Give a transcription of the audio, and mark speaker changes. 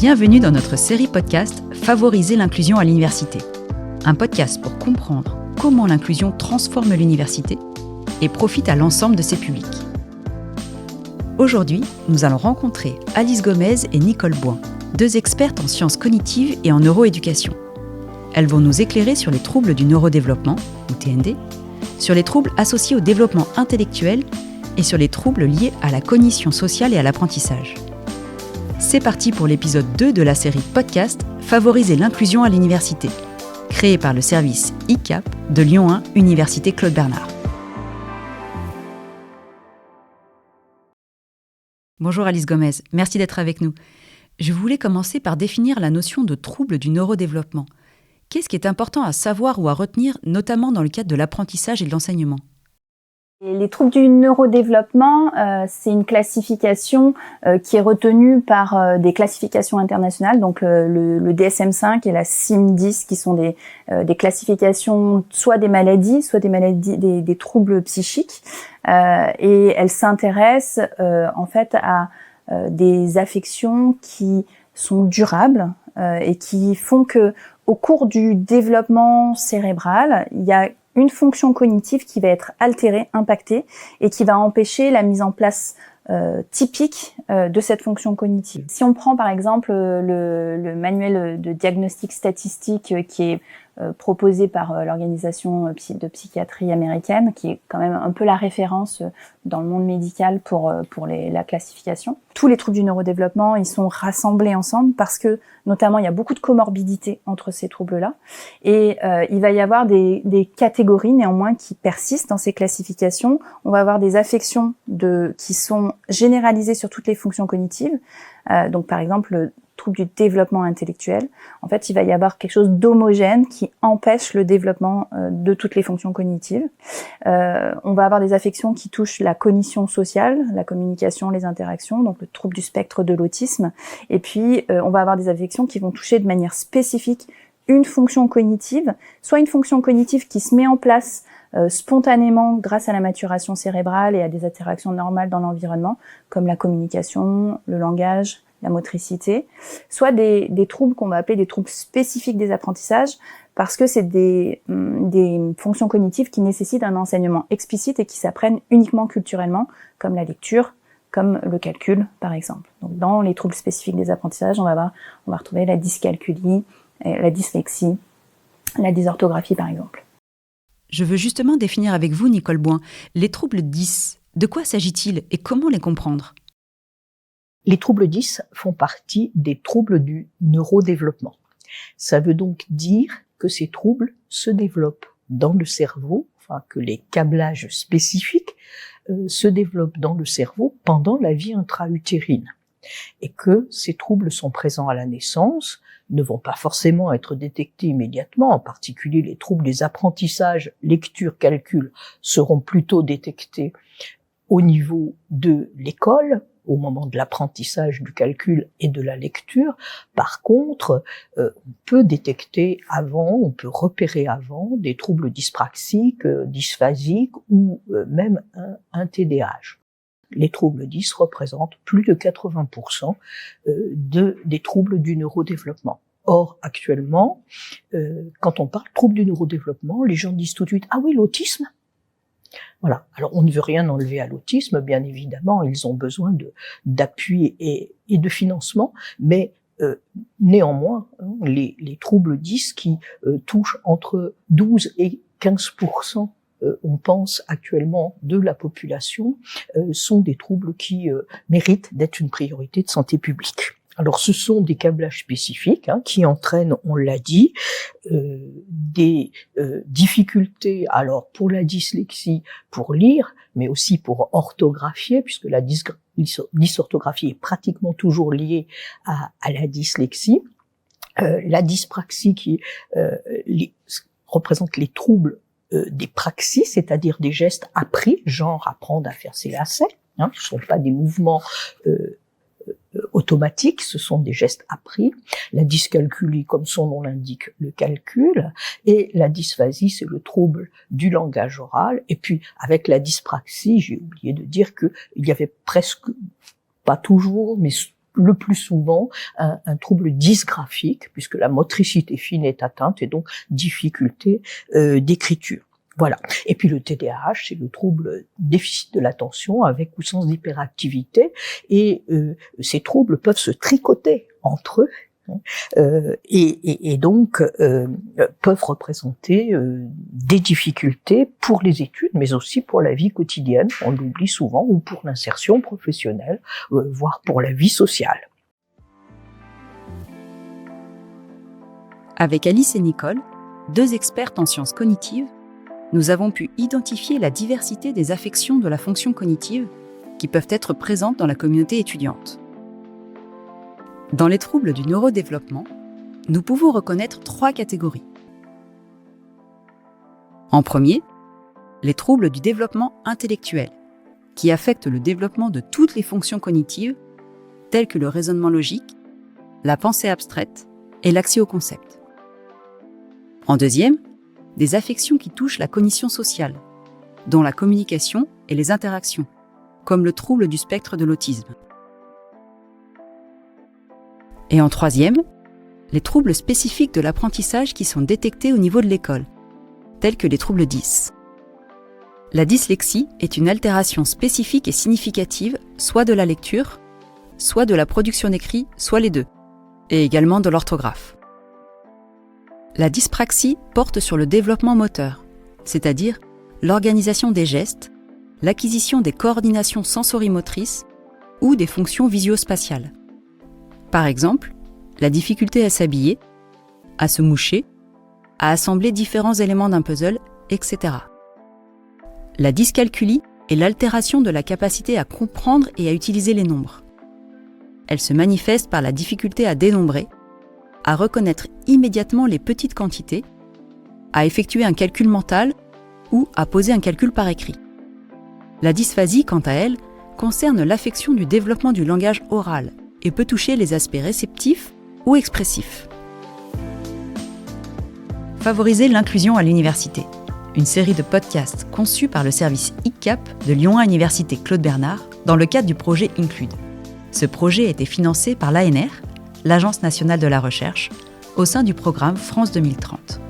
Speaker 1: Bienvenue dans notre série podcast Favoriser l'inclusion à l'université. Un podcast pour comprendre comment l'inclusion transforme l'université et profite à l'ensemble de ses publics. Aujourd'hui, nous allons rencontrer Alice Gomez et Nicole Bouin, deux expertes en sciences cognitives et en neuroéducation. Elles vont nous éclairer sur les troubles du neurodéveloppement, ou TND, sur les troubles associés au développement intellectuel et sur les troubles liés à la cognition sociale et à l'apprentissage. C'est parti pour l'épisode 2 de la série podcast Favoriser l'inclusion à l'université, créé par le service ICAP de Lyon 1, Université Claude Bernard. Bonjour Alice Gomez, merci d'être avec nous. Je voulais commencer par définir la notion de trouble du neurodéveloppement. Qu'est-ce qui est important à savoir ou à retenir, notamment dans le cadre de l'apprentissage et de l'enseignement ?
Speaker 2: Les troubles du neurodéveloppement, c'est une classification qui est retenue par des classifications internationales, donc le DSM-5 et la CIM-10, qui sont des classifications soit des maladies, des troubles psychiques, et elles s'intéressent en fait à des affections qui sont durables et qui font que au cours du développement cérébral, il y a une fonction cognitive qui va être altérée, impactée, et qui va empêcher la mise en place typique de cette fonction cognitive. Si on prend par exemple le manuel de diagnostic statistique qui est proposé par l'organisation de psychiatrie américaine, qui est quand même un peu la référence dans le monde médical pour la classification. Tous les troubles du neurodéveloppement, ils sont rassemblés ensemble parce que, notamment, il y a beaucoup de comorbidités entre ces troubles-là. Et il va y avoir des catégories, néanmoins, qui persistent dans ces classifications. On va avoir des affections qui sont généralisées sur toutes les fonctions cognitives. Donc, par exemple, le trouble du développement intellectuel. En fait, il va y avoir quelque chose d'homogène qui empêche le développement de toutes les fonctions cognitives. On va avoir des affections qui touchent la cognition sociale, la communication, les interactions, donc le trouble du spectre de l'autisme. Et puis, on va avoir des affections qui vont toucher de manière spécifique une fonction cognitive, soit une fonction cognitive qui se met en place spontanément grâce à la maturation cérébrale et à des interactions normales dans l'environnement, comme la communication, le langage, la motricité, soit des troubles qu'on va appeler des troubles spécifiques des apprentissages, parce que c'est des fonctions cognitives qui nécessitent un enseignement explicite et qui s'apprennent uniquement culturellement, comme la lecture, comme le calcul, par exemple. Donc, dans les troubles spécifiques des apprentissages, on va retrouver la dyscalculie, la dyslexie, la dysorthographie, par exemple.
Speaker 1: Je veux justement définir avec vous, Nicole Bouin, les troubles 10. De quoi s'agit-il et comment les comprendre ?
Speaker 3: Les troubles 10 font partie des troubles du neurodéveloppement. Ça veut donc dire que ces troubles se développent dans le cerveau, enfin que les câblages spécifiques se développent dans le cerveau pendant la vie intra-utérine. Et que ces troubles sont présents à la naissance, ne vont pas forcément être détectés immédiatement, en particulier les troubles des apprentissages, lecture, calcul, seront plutôt détectés au niveau de l'école, au moment de l'apprentissage du calcul et de la lecture. Par contre, on peut détecter avant, on peut repérer avant des troubles dyspraxiques, dysphasiques ou même un TDAH. Les troubles 10 représentent plus de 80% des troubles du neurodéveloppement. Or, actuellement, quand on parle de troubles du neurodéveloppement, les gens disent tout de suite « Ah oui, l'autisme ?» Voilà. Alors, on ne veut rien enlever à l'autisme, bien évidemment, ils ont besoin d'appui et de financement, mais néanmoins, les troubles 10 qui touchent entre 12 et 15%, on pense actuellement, de la population, sont des troubles qui méritent d'être une priorité de santé publique. Alors, ce sont des câblages spécifiques qui entraînent, on l'a dit, des difficultés, alors pour la dyslexie, pour lire, mais aussi pour orthographier, puisque la dysorthographie est pratiquement toujours liée à la dyslexie. La dyspraxie qui représente les troubles des praxis, c'est-à-dire des gestes appris, genre apprendre à faire ses lacets. Ce ne sont pas des mouvements automatiques, ce sont des gestes appris. La dyscalculie, comme son nom l'indique, le calcul. Et la dysphasie, c'est le trouble du langage oral. Et puis, avec la dyspraxie, j'ai oublié de dire qu'il y avait presque, pas toujours, mais le plus souvent un trouble dysgraphique, puisque la motricité fine est atteinte et donc difficulté d'écriture. Voilà. Et puis le TDAH, c'est le trouble déficit de l'attention avec ou sans hyperactivité, et ces troubles peuvent se tricoter entre eux. Et donc peuvent représenter des difficultés pour les études, mais aussi pour la vie quotidienne, on l'oublie souvent, ou pour l'insertion professionnelle, voire pour la vie sociale.
Speaker 1: Avec Alice et Nicole, 2 expertes en sciences cognitives, nous avons pu identifier la diversité des affections de la fonction cognitive qui peuvent être présentes dans la communauté étudiante. Dans les troubles du neurodéveloppement, nous pouvons reconnaître 3 catégories. En premier, les troubles du développement intellectuel, qui affectent le développement de toutes les fonctions cognitives, telles que le raisonnement logique, la pensée abstraite et l'accès au concept. En deuxième, des affections qui touchent la cognition sociale, dont la communication et les interactions, comme le trouble du spectre de l'autisme. Et en troisième, les troubles spécifiques de l'apprentissage qui sont détectés au niveau de l'école, tels que les troubles 10. La dyslexie est une altération spécifique et significative, soit de la lecture, soit de la production d'écrit, soit les deux, et également de l'orthographe. La dyspraxie porte sur le développement moteur, c'est-à-dire l'organisation des gestes, l'acquisition des coordinations sensorimotrices ou des fonctions visio-spatiales. Par exemple, la difficulté à s'habiller, à se moucher, à assembler différents éléments d'un puzzle, etc. La dyscalculie est l'altération de la capacité à comprendre et à utiliser les nombres. Elle se manifeste par la difficulté à dénombrer, à reconnaître immédiatement les petites quantités, à effectuer un calcul mental ou à poser un calcul par écrit. La dysphasie, quant à elle, concerne l'affection du développement du langage oral et peut toucher les aspects réceptifs ou expressifs. Favoriser l'inclusion à l'université. Une série de podcasts conçus par le service ICAP de Lyon 1 Université Claude Bernard dans le cadre du projet Include. Ce projet a été financé par l'ANR, l'Agence nationale de la recherche, au sein du programme France 2030.